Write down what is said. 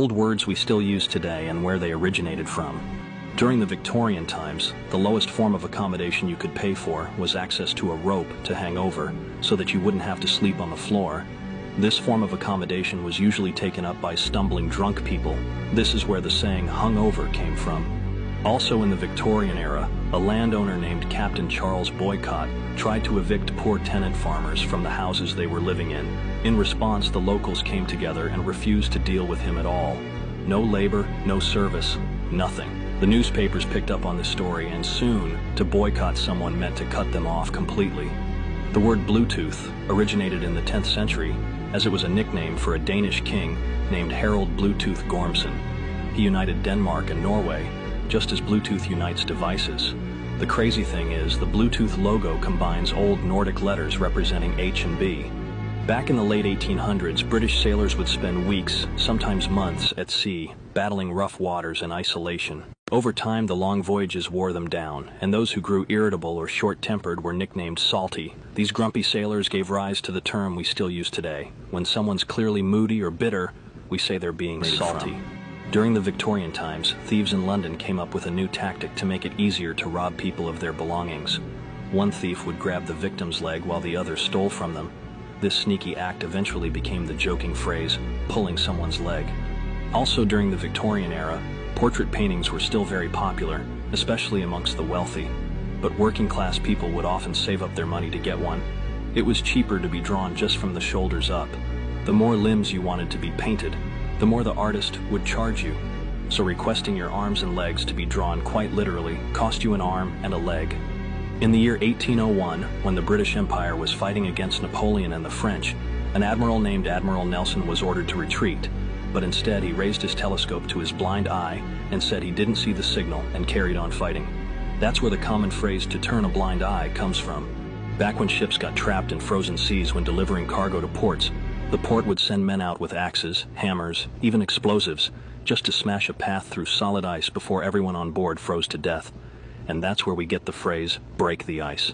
Old words we still use today and where they originated from. During the Victorian times, the lowest form of accommodation you could pay for was access to a rope to hang over so that you wouldn't have to sleep on the floor. This form of accommodation was usually taken up by stumbling drunk people. This is where the saying "hung over" came from. Also in the Victorian era, a landowner named Captain Charles Boycott tried to evict poor tenant farmers from the houses they were living in. In response, the locals came together and refused to deal with him at all. No labor, no service, nothing. The newspapers picked up on this story, and soon, to boycott someone meant to cut them off completely. The word Bluetooth originated in the 10th century, as it was a nickname for a Danish king named Harald Bluetooth Gormson. He united Denmark and Norway, just as Bluetooth unites devices. The crazy thing is, the Bluetooth logo combines old Nordic letters representing H and B. Back in the late 1800s, British sailors would spend weeks, sometimes months, at sea, battling rough waters and isolation. Over time, the long voyages wore them down, and those who grew irritable or short-tempered were nicknamed salty. These grumpy sailors gave rise to the term we still use today. When someone's clearly moody or bitter, we say they're being salty. During the Victorian times, thieves in London came up with a new tactic to make it easier to rob people of their belongings. One thief would grab the victim's leg while the other stole from them. This sneaky act eventually became the joking phrase, "pulling someone's leg." Also during the Victorian era, portrait paintings were still very popular, especially amongst the wealthy. But working-class people would often save up their money to get one. It was cheaper to be drawn just from the shoulders up. The more limbs you wanted to be painted, the more the artist would charge you. So requesting your arms and legs to be drawn quite literally cost you an arm and a leg. In the year 1801, when the British Empire was fighting against Napoleon and the French, an admiral named Admiral Nelson was ordered to retreat, but instead he raised his telescope to his blind eye and said he didn't see the signal and carried on fighting. That's where the common phrase "to turn a blind eye" comes from. Back when ships got trapped in frozen seas when delivering cargo to ports, the port would send men out with axes, hammers, even explosives, just to smash a path through solid ice before everyone on board froze to death. And that's where we get the phrase "break the ice."